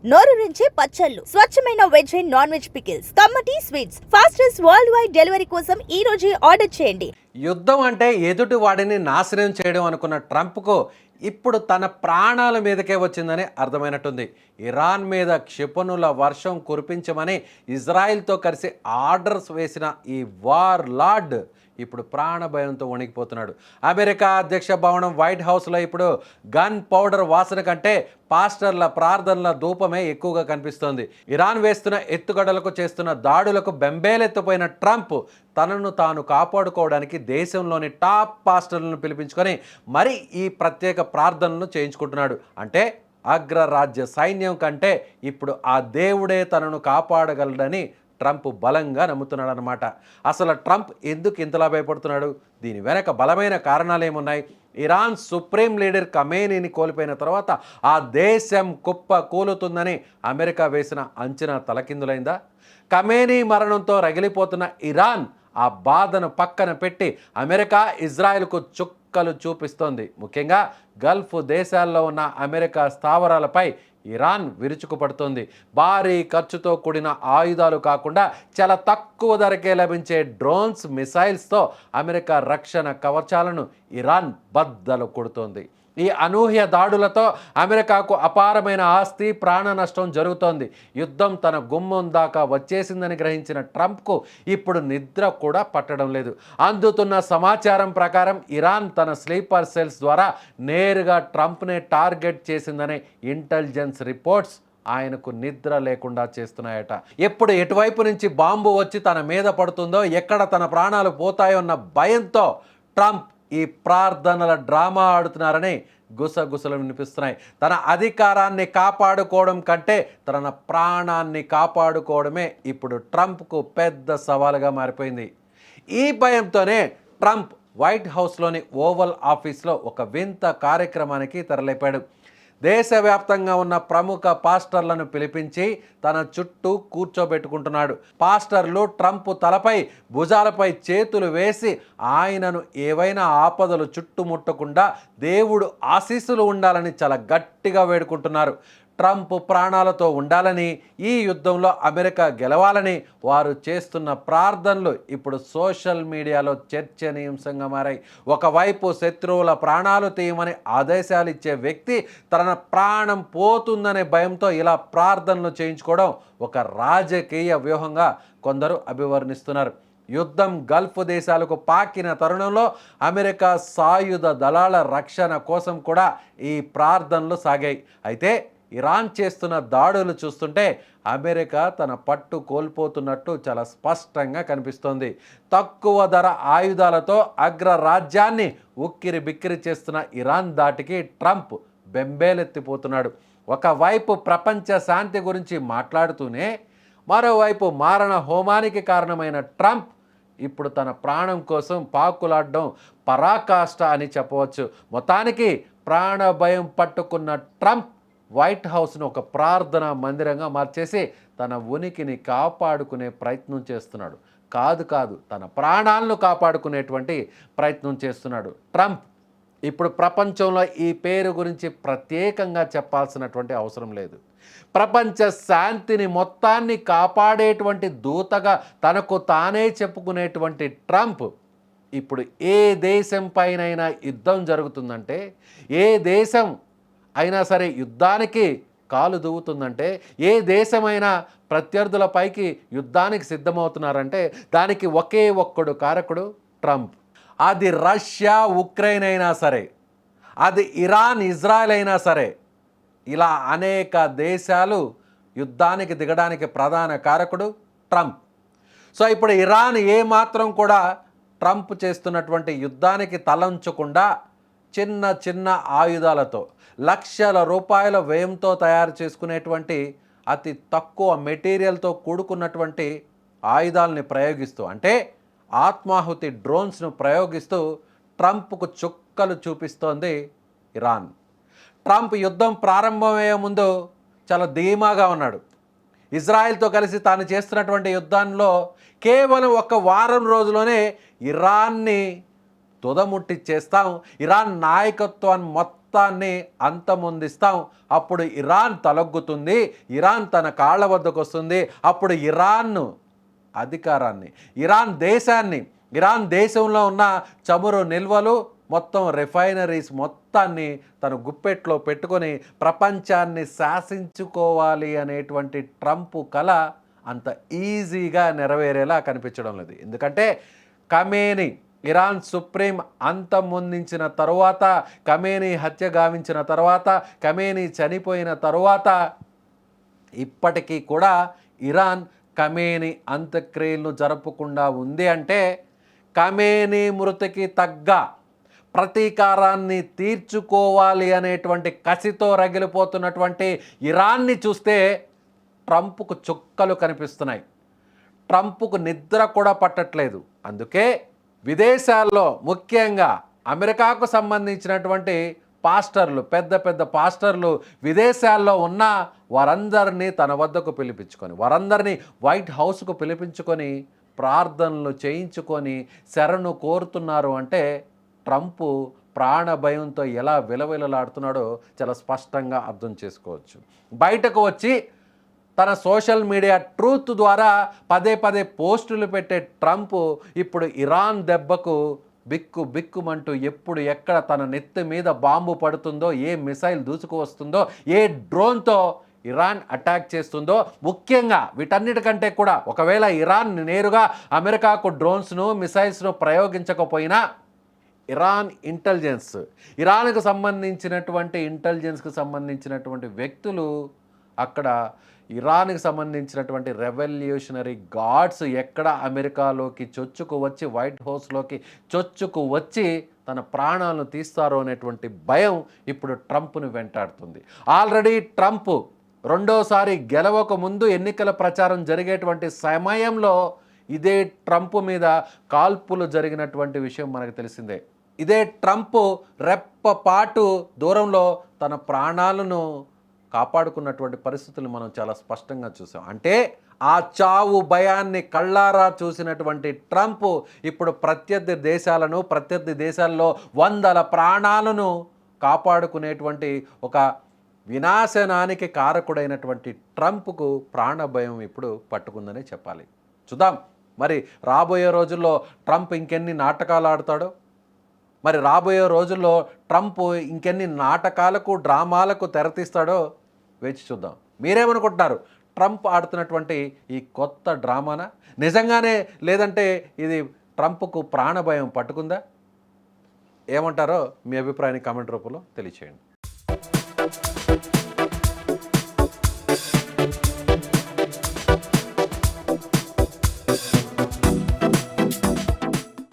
నోరూరించే పచ్చళ్ళు, స్వచ్ఛమైన veg and non veg pickles, కమ్మటి sweets, fastest worldwide delivery కోసం ఈ రోజే ఆర్డర్ చేయండి. యుద్ధం అంటే ఎదుటి వాడిని నాశనం చేయడం అనుకున్న ట్రంప్కు ఇప్పుడు తన ప్రాణాల మీదకే వచ్చిందని అర్థమైనట్టుంది. ఇరాన్ మీద క్షిపణుల వర్షం కురిపించమని ఇజ్రాయిల్తో కలిసి ఆర్డర్స్ వేసిన ఈ వార్ లార్డ్ ఇప్పుడు ప్రాణ భయంతో వణికిపోతున్నాడు. అమెరికా అధ్యక్ష భవనం వైట్ హౌస్లో ఇప్పుడు గన్ పౌడర్ వాసన కంటే పాస్టర్ల ప్రార్థనల ధూపమే ఎక్కువగా కనిపిస్తోంది. ఇరాన్ వేస్తున్న ఎత్తుగడలకు చేస్తున్న దాడులకు బెంబేలెత్తిపోయిన ట్రంప్ తనను తాను కాపాడుకోవడానికి దేశంలోని టాప్ పాస్టర్లను పిలిపించుకొని మరి ఈ ప్రత్యేక ప్రార్థనలను చేయించుకుంటున్నాడు. అంటే అగ్రరాజ్య సైన్యం కంటే ఇప్పుడు ఆ దేవుడే తనను కాపాడగలడని ట్రంప్ బలంగా నమ్ముతున్నాడు అనమాట. అసలు ట్రంప్ ఎందుకు ఇంతలా భయపడుతున్నాడు? దీని వెనక బలమైన కారణాలు ఏమున్నాయి? ఇరాన్ సుప్రీం లీడర్ ఖమేనీని కోల్పోయిన తర్వాత ఆ దేశం కుప్ప కూలుతుందని అమెరికా వేసిన అంచనా తలకిందులైందా? ఖమేనీ మరణంతో రగిలిపోతున్న ఇరాన్ ఆ బాధను పక్కన పెట్టి అమెరికా ఇజ్రాయెల్కు చుక్కలు చూపిస్తోంది. ముఖ్యంగా గల్ఫ్ దేశాల్లో ఉన్న అమెరికా స్థావరాలపై ఇరాన్ విరుచుకుపడుతోంది. భారీ ఖర్చుతో కూడిన ఆయుధాలు కాకుండా చాలా తక్కువ ధరకే లభించే డ్రోన్స్, మిసైల్స్తో అమెరికా రక్షణ కవచాలను ఇరాన్ బద్దలు కొడుతోంది. ఈ అనూహ్య దాడులతో అమెరికాకు అపారమైన ఆస్తి, ప్రాణ నష్టం జరుగుతోంది. యుద్ధం తన గుమ్మం దాకా వచ్చేసిందని గ్రహించిన ట్రంప్కు ఇప్పుడు నిద్ర కూడా పట్టడం లేదు. అందుతున్న సమాచారం ప్రకారం ఇరాన్ తన స్లీపర్ సెల్స్ ద్వారా నేరుగా ట్రంప్నే టార్గెట్ చేసిందనే ఇంటెలిజెన్స్ రిపోర్ట్స్ ఆయనకు నిద్ర లేకుండా చేస్తున్నాయట. ఎప్పుడు ఎటువైపు నుంచి బాంబు వచ్చి తన మీద పడుతుందో, ఎక్కడ తన ప్రాణాలు పోతాయో అన్న భయంతో ట్రంప్ ఈ ప్రార్థనల డ్రామా ఆడుతున్నారని గుసగుసలు వినిపిస్తున్నాయి. తన అధికారాన్ని కాపాడుకోవడం కంటే తన ప్రాణాన్ని కాపాడుకోవడమే ఇప్పుడు ట్రంప్కు పెద్ద సవాలుగా మారిపోయింది. ఈ భయంతోనే ట్రంప్ వైట్ హౌస్లోని ఓవల్ ఆఫీస్లో ఒక వింత కార్యక్రమానికి తెరలేపాడు. దేశవ్యాప్తంగా ఉన్న ప్రముఖ పాస్టర్లను పిలిపించి తన చుట్టూ కూర్చోబెట్టుకుంటున్నాడు. పాస్టర్లు ట్రంప్ తలపై, భుజాలపై చేతులు వేసి ఆయనను ఏవైనా ఆపదలు చుట్టుముట్టకుండా దేవుడు ఆశీస్సులు ఉండాలని చాలా గట్టిగా వేడుకుంటున్నారు. ట్రంప్ ప్రాణాలతో ఉండాలని, ఈ యుద్ధంలో అమెరికా గెలవాలని వారు చేస్తున్న ప్రార్థనలు ఇప్పుడు సోషల్ మీడియాలో చర్చనీయాంశంగా మారాయి. ఒకవైపు శత్రువుల ప్రాణాలు తీయమని ఆదేశాలు ఇచ్చే వ్యక్తి తన ప్రాణం పోతుందనే భయంతో ఇలా ప్రార్థనలు చేయించుకోవడం ఒక రాజకీయ వ్యూహంగా కొందరు అభివర్ణిస్తున్నారు. యుద్ధం గల్ఫ్ దేశాలకు పాకిన తరుణంలో అమెరికా సాయుధ దళాల రక్షణ కోసం కూడా ఈ ప్రార్థనలు సాగాయి. అయితే ఇరాన్ చేస్తున్న దాడులు చూస్తుంటే అమెరికా తన పట్టు కోల్పోతున్నట్టు చాలా స్పష్టంగా కనిపిస్తోంది. తక్కువ ధర ఆయుధాలతో అగ్రరాజ్యాన్ని ఉక్కిరి బిక్కిరి చేస్తున్న ఇరాన్ దాటికి ట్రంప్ బెంబేలెత్తిపోతున్నాడు. ఒకవైపు ప్రపంచ శాంతి గురించి మాట్లాడుతూనే మరోవైపు మారణ హోమానికి కారణమైన ట్రంప్ ఇప్పుడు తన ప్రాణం కోసం పాకులాడడం పరాకాష్ట అని చెప్పవచ్చు. మొత్తానికి ప్రాణ భయం పట్టుకున్న ట్రంప్ వైట్ హౌస్ను ఒక ప్రార్థనా మందిరంగా మార్చేసి తన ఉనికిని కాపాడుకునే ప్రయత్నం చేస్తున్నాడు. కాదు తన ప్రాణాలను కాపాడుకునేటువంటి ప్రయత్నం చేస్తున్నాడు ట్రంప్. ఇప్పుడు ప్రపంచంలో ఈ పేరు గురించి ప్రత్యేకంగా చెప్పాల్సినటువంటి అవసరం లేదు. ప్రపంచ శాంతిని మొత్తాన్ని కాపాడేటువంటి దూతగా తనకు తానే చెప్పుకునేటువంటి ట్రంప్ ఇప్పుడు ఏ దేశం పైనైనా యుద్ధం జరుగుతుందంటే, ఏ దేశం అయినా సరే యుద్ధానికి కాలు దువ్వుతుందంటే, ఏ దేశమైనా ప్రత్యర్థులపైకి యుద్ధానికి సిద్ధమవుతున్నారంటే దానికి ఒకే ఒక్కడు కారకుడు ట్రంప్. అది రష్యా, ఉక్రెయిన్ అయినా సరే, అది ఇరాన్, ఇజ్రాయెల్ అయినా సరే, ఇలా అనేక దేశాలు యుద్ధానికి దిగడానికి ప్రధాన కారకుడు ట్రంప్. సో ఇప్పుడు ఇరాన్ ఏమాత్రం కూడా ట్రంప్ చేస్తున్నటువంటి యుద్ధానికి తలంచకుండా చిన్న చిన్న ఆయుధాలతో, లక్షల రూపాయల వ్యయంతో తయారు చేసుకునేటువంటి అతి తక్కువ మెటీరియల్తో కూడుకున్నటువంటి ఆయుధాలని ప్రయోగిస్తూ, అంటే ఆత్మాహుతి డ్రోన్స్ను ప్రయోగిస్తూ ట్రంప్కు చుక్కలు చూపిస్తోంది ఇరాన్. ట్రంప్ యుద్ధం ప్రారంభమయ్యే ముందు చాలా ధీమాగా ఉన్నాడు. ఇజ్రాయెల్తో కలిసి తాను చేస్తున్నటువంటి యుద్ధంలో కేవలం ఒక వారం రోజులోనే ఇరాన్ని తుదముట్టిచ్చేస్తాం, ఇరాన్ నాయకత్వాన్ని మొత్తం మొత్తాన్ని అంతమొందిస్తాం, అప్పుడు ఇరాన్ తలొగ్గుతుంది, ఇరాన్ తన కాళ్ళ వద్దకు వస్తుంది, అప్పుడు ఇరాన్ అధికారాన్ని, ఇరాన్ దేశంలో ఉన్న చమురు నిల్వలు మొత్తం రిఫైనరీస్ మొత్తాన్ని తన గుప్పెట్లో పెట్టుకొని ప్రపంచాన్ని శాసించుకోవాలి అనేటువంటి ట్రంప్ కల అంత ఈజీగా నెరవేరేలా కనిపించడం లేదు. ఎందుకంటే ఖమేనీ ఇరాన్ సుప్రీం అంతమొందించిన తరువాత, ఖమేనీ హత్య గావించిన తర్వాత, ఖమేనీ చనిపోయిన తరువాత ఇప్పటికీ కూడా ఇరాన్ ఖమేనీ అంత్యక్రియలను జరపకుండా ఉంది అంటే ఖమేనీ మృతికి తగ్గ ప్రతీకారాన్ని తీర్చుకోవాలి అనేటువంటి కసితో రగిలిపోతున్నటువంటి ఇరాన్ని చూస్తే ట్రంప్కు చుక్కలు కనిపిస్తున్నాయి. ట్రంప్కు నిద్ర కూడా పట్టట్లేదు. అందుకే విదేశాల్లో ముఖ్యంగా అమెరికాకు సంబంధించినటువంటి పాస్టర్లు, పెద్ద పెద్ద పాస్టర్లు విదేశాల్లో ఉన్న వారందరినీ తన వద్దకు పిలిపించుకొని, వారందరినీ వైట్ హౌస్కు పిలిపించుకొని ప్రార్థనలు చేయించుకొని శరణు కోరుతున్నారు అంటే ట్రంప్ ప్రాణ భయంతో ఎలా విలవిలలాడుతున్నాడో చాలా స్పష్టంగా అర్థం చేసుకోవచ్చు. బయటకు వచ్చి తన సోషల్ మీడియా ట్రూత్ ద్వారా పదే పదే పోస్టులు పెట్టే ట్రంప్ ఇప్పుడు ఇరాన్ దెబ్బకు బిక్కుమంటూ ఎప్పుడు ఎక్కడ తన నెత్తి మీద బాంబు పడుతుందో, ఏ మిసైల్ దూసుకు వస్తుందో, ఏ డ్రోన్తో ఇరాన్ అటాక్ చేస్తుందో, ముఖ్యంగా వీటన్నిటికంటే కూడా ఒకవేళ ఇరాన్ నేరుగా అమెరికాకు డ్రోన్స్ను మిసైల్స్ను ప్రయోగించకపోయినా ఇరాన్ ఇంటెలిజెన్స్, ఇరాన్కు సంబంధించినటువంటి ఇంటెలిజెన్స్కి సంబంధించినటువంటి వ్యక్తులు అక్కడ ఇరాన్కి సంబంధించినటువంటి రెవల్యూషనరీ గార్డ్స్ ఎక్కడ అమెరికాలోకి చొచ్చుకు వచ్చి, వైట్ హౌస్లోకి చొచ్చుకు వచ్చి తన ప్రాణాలను తీస్తారో అనేటువంటి భయం ఇప్పుడు ట్రంప్ను వెంటాడుతుంది. ఆల్రెడీ ట్రంప్ రెండోసారి గెలవక ముందు ఎన్నికల ప్రచారం జరిగేటువంటి సమయంలో ఇదే ట్రంప్ మీద కాల్పులు జరిగినటువంటి విషయం మనకు తెలిసిందే. ఇదే ట్రంప్ రెప్పపాటు దూరంలో తన ప్రాణాలను కాపాడుకున్నటువంటి పరిస్థితులు మనం చాలా స్పష్టంగా చూసాం. అంటే ఆ చావు భయాన్ని కళ్ళారా చూసినటువంటి ట్రంప్ ఇప్పుడు ప్రత్యర్థి దేశాల్లో వందల ప్రాణాలను కాపాడుకునేటువంటి ఒక వినాశనానికి కారకుడైనటువంటి ట్రంప్కు ప్రాణభయం ఇప్పుడు పట్టుకుందని చెప్పాలి. చూద్దాం మరి రాబోయే రోజుల్లో ట్రంప్ ఇంకెన్ని నాటకాలు ఆడతాడో, మరి రాబోయే రోజుల్లో ట్రంప్ ఇంకెన్ని నాటకాలకు, డ్రామాలకు తెరతీస్తాడో వేచి చూద్దాం. మీరేమనుకుంటున్నారు? ట్రంప్ ఆడుతున్నటువంటి ఈ కొత్త డ్రామానా నిజంగానే, లేదంటే ఇది ట్రంప్కు ప్రాణభయం పట్టుకుందా? ఏమంటారో మీ అభిప్రాయాన్ని కామెంట్ రూపంలో తెలియచేయండి.